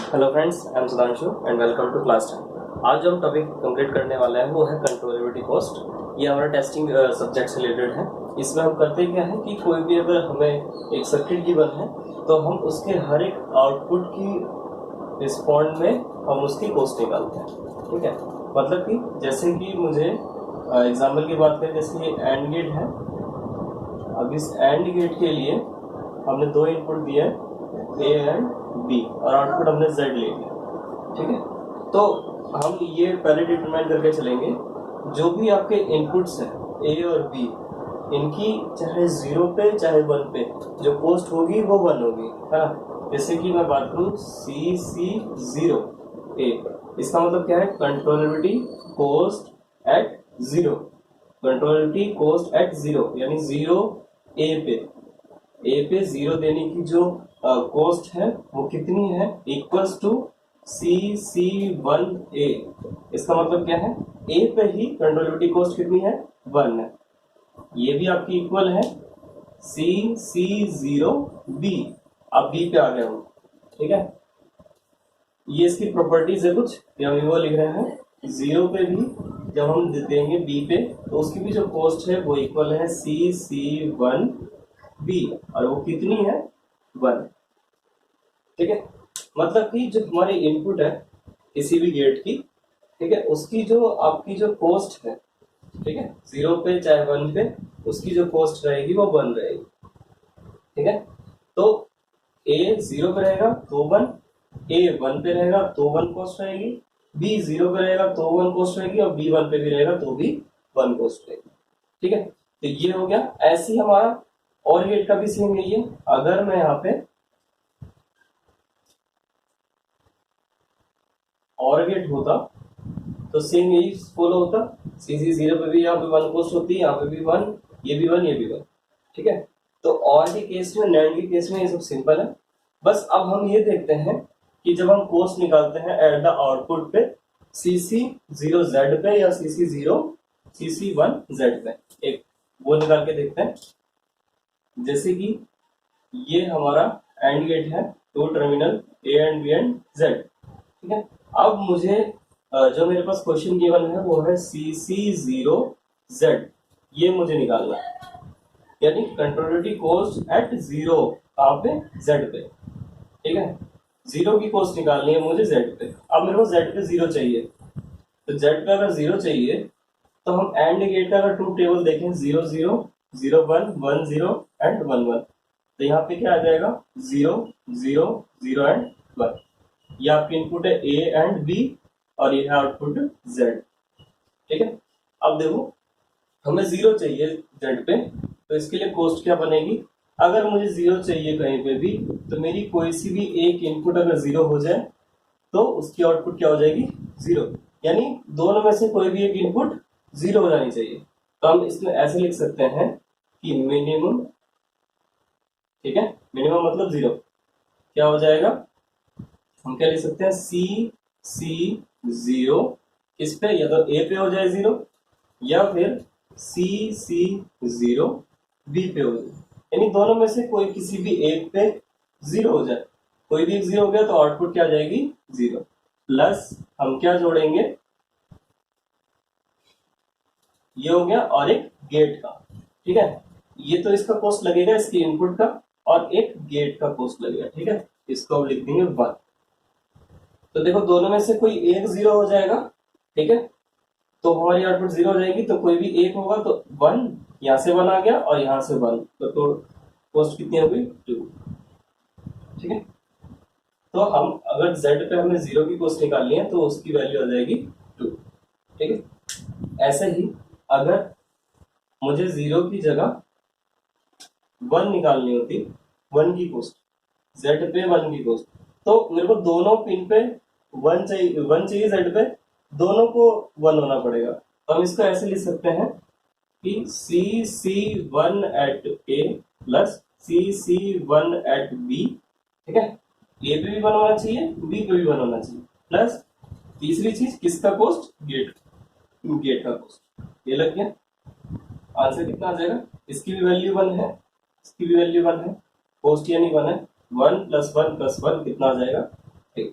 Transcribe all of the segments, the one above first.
Hello friends, I am Sudhanshu and welcome to class 10। आज जो हम टॉपिक कंप्लीट करने वाला है वो है कंट्रोलेबिलिटी कॉस्ट। ये हमारा टेस्टिंग सब्जेक्ट से रिलेटेड है। इसमें हम करते क्या है कि कोई भी अगर हमें एक सर्किट गिवन है तो हम उसके हर एक आउटपुट की रिस्पॉन्ड में हम उसकी कॉस्ट निकालते हैं। ठीक है, मतलब कि जैसे कि मुझे एग्जाम्पल की बात करें, जैसे ये एंड गेट है। अब इस एंड गेट के लिए हमने दो इनपुट दिए हैं, ए एंड बी, और आउटपुट हमने जेड ले लिया। ठीक है, तो हम ये पहले डिटरमाइन करके चलेंगे जो भी आपके इनपुट्स हैं ए और बी, इनकी चाहे 0 पे चाहे 1 पे जो कॉस्ट होगी वो 1 होगी। है, जैसे कि मैं बात करूँ CC0 ए, इसका मतलब क्या है? Controllability cost at 0। Controllability cost at 0 यानी 0 ए पे 0 देने की जो कॉस्ट है वो कितनी है? Equals to CC1A। इसका मतलब क्या है? ए पे ही कंट्रोलेबिलिटी कॉस्ट कितनी है? 1 है। ये भी आपकी इक्वल है CC0B। अब बी पे आ गया हूँ। ठीक है, ये इसकी प्रॉपर्टीज है कुछ, हम वो लिख रहे हैं। 0 पे भी जब हम देंगे बी पे तो उसकी भी जो कॉस्ट है वो इक्वल है CC1B, और वो कितनी है? 1। ठीक है, मतलब कि जो हमारी इनपुट है किसी भी गेट की, ठीक है, उसकी जो आपकी जो कॉस्ट है, ठीक है, 0 पे चाहे 1 पे उसकी जो कॉस्ट रहेगी वो 1 रहेगी। ठीक है, तो ए 0 पे रहेगा तो 1, ए 1 पे रहेगा तो 1 कॉस्ट रहेगी, बी 0 पे रहेगा तो 1 कॉस्ट रहेगी, और बी 1 पे भी रहेगा तो भी 1 कॉस्ट रहेगी। ठीक है, तो ये हो गया। ऐसे ही हमारा और गेट का भी सेम यही है। अगर मैं यहाँ पे और गेट होता तो सेम यही फॉलो होता। CC0 पे भी यहाँ पे 1 कॉस्ट होती है, यहाँ पे भी 1, ये भी 1, ये भी 1। ठीक है, तो और के केस में, नैंड के केस में ये सब सिंपल है। बस अब हम ये देखते हैं कि जब हम कॉस्ट निकालते हैं एट द आउटपुट पे CC0Z पे या CC1Z पे, एक वो निकाल के देखते हैं। जैसे कि ये हमारा एंड गेट है, 2 terminal A and B and Z। ठीक है, अब मुझे जो मेरे पास क्वेश्चन गिवन है वो है CC0Z, ये मुझे निकालना है, यानी कंट्रोलेबिलिटी कॉस्ट एट 0 कहाँ पे? Z पे। ठीक है, 0 की कॉस्ट निकालनी है मुझे Z पे। अब मेरे को Z पे 0 चाहिए, तो Z पे अगर 0 चाहिए तो हम एंड गेट का अगर ट्रूथ टेबल देखें, 0 0 0 1 1 0 एंड 1 1, तो यहाँ पे क्या आ जाएगा? 0 0 0 एंड 1। ये आपकी इनपुट है A एंड B, और ये है आउटपुट Z। ठीक है, अब देखो हमें 0 चाहिए Z पे, तो इसके लिए कॉस्ट क्या बनेगी? अगर मुझे 0 चाहिए कहीं पे भी, तो मेरी कोई सी भी एक इनपुट अगर 0 हो जाए तो उसकी आउटपुट क्या हो जाएगी? 0। यानी दोनों में से कोई भी एक इनपुट 0 हो जानी चाहिए। तो हम इसमें ऐसे लिख सकते हैं कि मिनिमम, ठीक है, मिनिमम मतलब 0 क्या हो जाएगा? हम क्या लिख सकते हैं? CC0 इस पे या तो A पे हो जाए 0, या फिर CC0B पे हो जाए, यानी दोनों में से कोई किसी भी एक पे 0 हो जाए। कोई भी एक 0 हो गया तो आउटपुट क्या आ जाएगी? 0। प्लस हम क्या जोड़ेंगे? ये हो गया और एक गेट का। ठीक है, ये तो इसका कॉस्ट लगेगा, इसकी इनपुट का, और एक गेट का कॉस्ट लगेगा। ठीक है, इसको हम लिख देंगे 1। तो देखो दोनों में से कोई एक 0 हो जाएगा। ठीक है, तो हमारी आउटपुट 0 हो जाएगी, तो कोई भी एक होगा तो 1, यहां से 1 आ गया और यहां से 1, तो कॉस्ट कितनी हो गई? 2। ठीक है, तो हम अगर Z पे हमें 0 की कॉस्ट निकालनी है तो उसकी वैल्यू आ जाएगी 2। ठीक है, ऐसे ही अगर मुझे 0 की जगह 1 निकालनी होती, 1 की कॉस्ट, Z पे 1 की कॉस्ट, तो मेरे को दोनों पिन पे 1 चाहिए, 1 चाहिए Z पे, दोनों को 1 होना पड़ेगा। तो हम इसको ऐसे लिख सकते हैं कि CC1 at A plus CC1 at B। ठीक है, A पे भी 1 होना चाहिए, B पे भी 1 होना चाहिए, प्लस तीसरी चीज किसका कॉस्ट? गेट का कॉस्ट। ये लग गया। आंसर कितना आ जाएगा? इसकी भी वैल्यू 1 है, इसकी भी वैल्यू 1 है, कॉस्ट यानी 1 है। 1 + 1 + 1 कितना आ जाएगा? 3।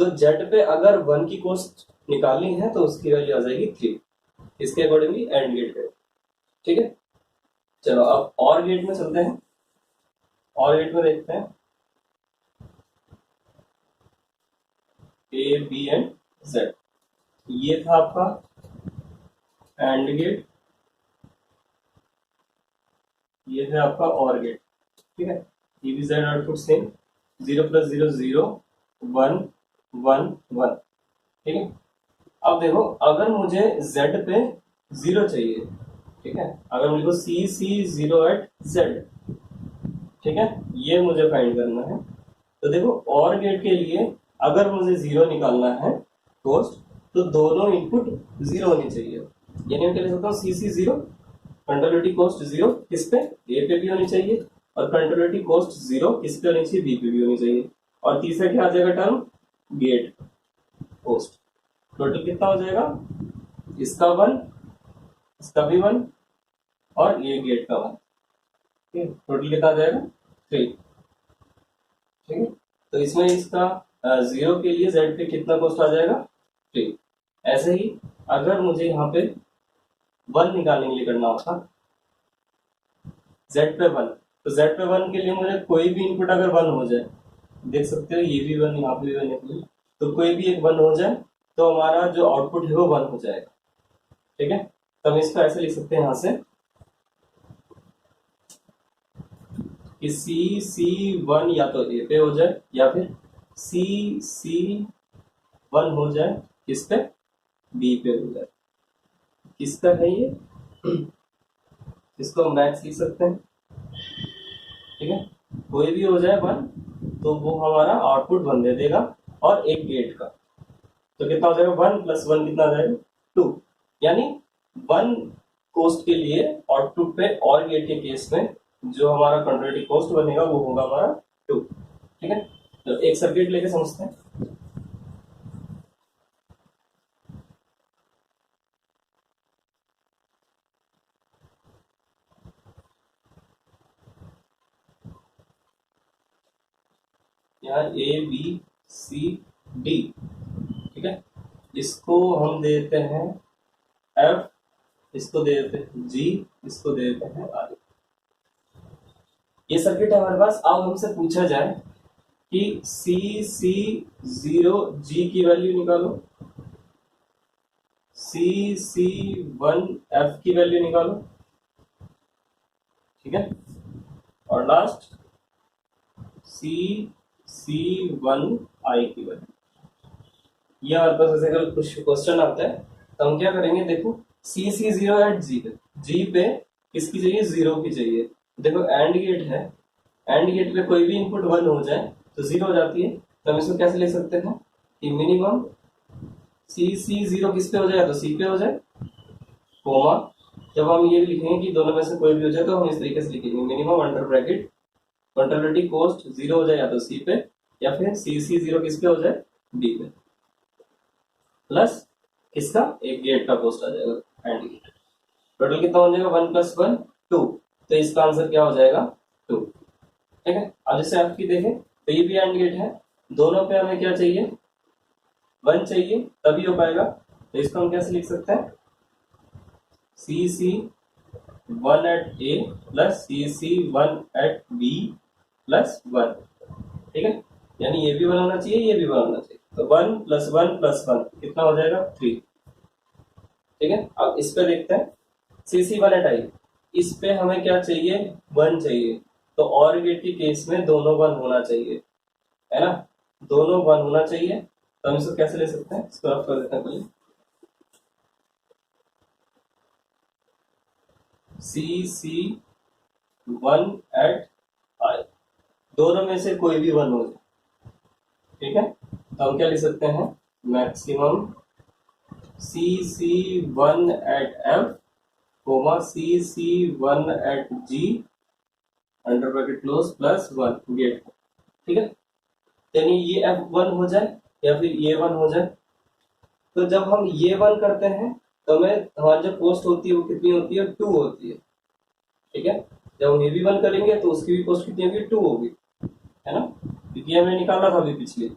तो जेड पे अगर 1 की कॉस्ट निकालनी है तो उसकी वैल्यू आ जाएगी 3। इसके अकॉर्डिंगली एंड गेट है। ठीक है, चलो अब और गेट में चलते हैं। और गेट में देखते हैं ए बी एंड जेड। ये था आपका एंड गेट, ये है आपका और गेट। ठीक है, ये भी जेड आउटपुट सेम 0 + 0 0 1 1 1। ठीक है, अब देखो अगर मुझे z पे 0 चाहिए, ठीक है, अगर मुझे को C0 at z, ठीक है, ये मुझे फाइंड करना है। तो देखो और गेट के लिए अगर मुझे 0 निकालना है कॉस्ट, तो दोनों इनपुट 0 होनी चाहिए। यानी मैं कह सकता हूँ CC0 कंट्रोलेबिलिटी कॉस्ट 0 किस पे, ए पे भी होनी चाहिए, और कंट्रोलेबिलिटी कॉस्ट 0 किस पे होनी चाहिए, बी पे भी होनी चाहिए। और तीसरा क्या आ जाएगा टर्म, गेट कॉस्ट। टोटल कितना हो जाएगा, इसका 1, इसका भी 1, और ये गेट का 1। ठीक है, टोटल कितना आ जाएगा 3। ठीक है, तो इसमें इसका 0 के लिए z पे कितना कॉस्ट आ जाएगा 3। ऐसे ही अगर मुझे यहाँ पे 1 निकालने के लिए करना होता z पे 1, तो z पे 1 के लिए मुझे कोई भी इनपुट अगर 1 हो जाए, देख सकते हो ये भी 1, यहाँ पे भी 1 है, तो कोई भी एक 1 हो जाए तो हमारा जो आउटपुट है वो 1 हो जाएगा। ठीक है, तो हम इसको ऐसे लिख सकते हैं यहाँ से कि C1 या तो ए पे हो जाए या फिर C1 हो जाए किस पे, बी पे हो जाए। किसका है ये, इसको हम मैक्स लिख सकते हैं। ठीक है, कोई भी हो जाए 1 तो वो हमारा आउटपुट 1 दे देगा, और एक गेट का तो कितना हो जाएगा 1 + 1 कितना आ जाएगा 2। यानी 1 कॉस्ट के लिए आउटपुट पे और गेट के केस में जो हमारा कंट्रोलेबिलिटी कॉस्ट बनेगा वो होगा हमारा 2। ठीक है, तो एक सर्किट लेके समझते हैं। यहाँ ए बी सी डी, ठीक है, इसको हम देते हैं एफ, इसको दे देते हैं जी, इसको दे देते हैं आर। ये सर्किट है हमारे पास। अब हमसे पूछा जाए कि CC0G की वैल्यू निकालो, CC1F की वैल्यू निकालो। ठीक है, और लास्ट CC1I की वैल्यू। ये हमारे पास ऐसे अगर कुछ क्वेश्चन आता है तो हम क्या करेंगे, देखो CC0 at G पे किसकी चाहिए, 0 की चाहिए। देखो एंड गेट है, एंड गेट पे कोई भी इनपुट 1 हो जाए तो 0 हो जाती है। तो हम इसको कैसे ले सकते हैं कि मिनिमम CC0 किस पे हो जाए, तो C पे हो जाए, कोमा जब हम ये लिखेंगे कि दोनों में से कोई भी हो जाए तो हम इस तरीके से लिखेंगे minimum under bracket controllability cost 0 हो जाए या तो C पे, या फिर CC0 किस पे हो जाए, D पे, प्लस किसका, एक गेट का कॉस्ट आ जाएगा एंड गेट। टोटल कितना हो जाएगा 1 + 1 2, तो इसका आंसर क्या हो जाएगा 2। ठीक है, अब जैसे आपकी देखें तो ये भी एंड गेट है, दोनों पे हमें क्या चाहिए 1 चाहिए तभी हो पाएगा। तो इसको हम कैसे लिख सकते हैं, CC1 at A + CC1 at B + 1। ठीक है, यानी ये भी 1 होना चाहिए, ये भी 1 होना चाहिए, तो 1 + 1 + 1 कितना हो जाएगा 3। ठीक है, अब इस पे देखते हैं CC1 at I, इस पे हमें क्या चाहिए 1 चाहिए, तो और गेट के केस में दोनों 1 होना चाहिए, है ना, दोनों 1 होना चाहिए। तो हम इसको कैसे ले सकते हैं, इसको रफ कर देते हैं पहले, CC1 at I, दोनों में से कोई भी 1 हो जाए। ठीक है, तो हम क्या लिख सकते हैं, maximum CC1 at F, CC1 at G under bracket close +1 get. ठीक है, यानी ये F1 हो जाए या फिर ये 1 हो जाए। तो जब हम ये 1 करते हैं तो हमें हमारी जो कॉस्ट होती है वो कितनी होती है, 2 होती है। ठीक है, जब हम ये भी 1 करेंगे तो उसकी भी कॉस्ट कितनी होगी, 2 होगी, है ना, क्योंकि हमने निकाला था अभी पिछले।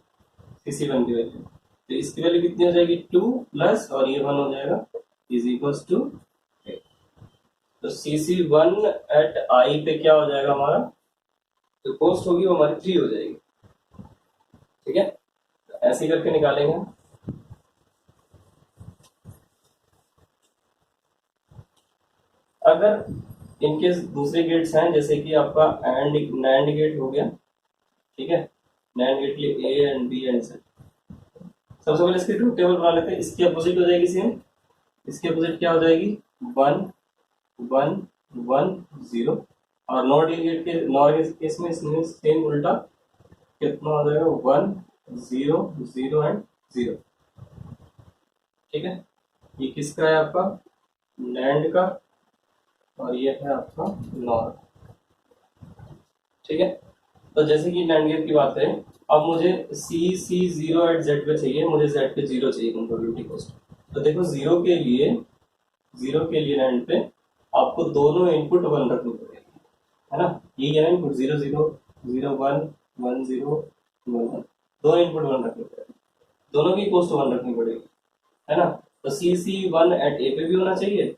CC1 की वैल्यू, तो इसकी वैल्यू कितनी हो जाएगी 2 प्लस और ये 1 हो जाएगा इज इक्वल्स टू 8। तो CC1 एट आई पे क्या हो जाएगा हमारा, जो कॉस्ट होगी वो हमारी 3 हो जाएगी। ठीक है, तो ऐसे करके निकालेंगे। अगर इनकेस दूसरे गेट्स हैं, जैसे कि आपका एंड नैंड गेट हो गया, ठीक है, नैंड गेट के लिए ए एंड बी एंड सी। सबसे पहले इसकी ट्रूथ टेबल बना लेते हैं। इसकी अपोजिट हो जाएगी सेम, इसकी अपोजिट क्या हो जाएगी 1 1 1 0, और नॉट गेट के नॉर केस में इसमें सेम उल्टा कितना हो जाएगा 1 0 0 एंड 0। ठीक है, ये किसका है आपका नैंड का, और ये है आपका नॉर। ठीक है, तो जैसे कि नैंड गेट की बात करें, अब मुझे CC0 एट जेड पे चाहिए, मुझे जेड पे 0 चाहिए कंट्रोलेबिलिटी कॉस्ट। तो देखो जीरो के लिए नैंड पे आपको दोनों इनपुट 1 रखनी पड़ेगी, है ना, ये है ना इनपुट 0 0 0 1 1 0 1 1, दो इनपुट 1 रखनी पड़ेगी, दोनों की कॉस्ट 1 रखनी पड़ेगी, है ना। तो CC1 एट ए पे भी होना चाहिए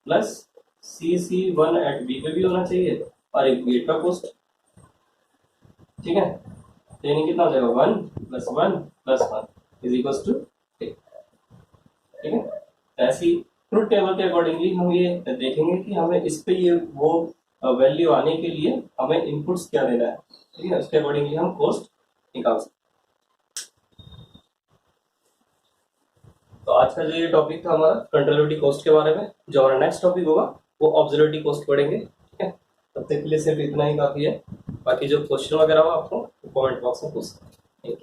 प्लस CC1 एट बी पे भी होना चाहिए, और एक गेट का कॉस्ट। ठीक है, तो यानी कितना हो जाएगा 1 plus 1 plus 1 is equal to 8। ठीक है, ऐसी ट्रुथ टेबल के अकॉर्डिंगली हम ये देखेंगे कि हमें इस पे ये वो वैल्यू आने के लिए हमें इनपुट्स क्या देना है। ठीक है, उसके अकॉर्डिंगली हम कॉस्ट निकाल सकते। तो आज का जो ये टॉपिक था हमारा कंट्रोलेबिलिटी कॉस्ट के बारे में, जो हमारा नेक्स्ट टॉपिक होगा वो ऑब्जर्वेबिलिटी कॉस्ट पढ़ेंगे। ठीक है, तब तक के लिए सिर्फ इतना ही काफी है, बाकी जो क्वेश्चन वगैरह हो आपको कमेंट बॉक्स में पूछ सकते हैं।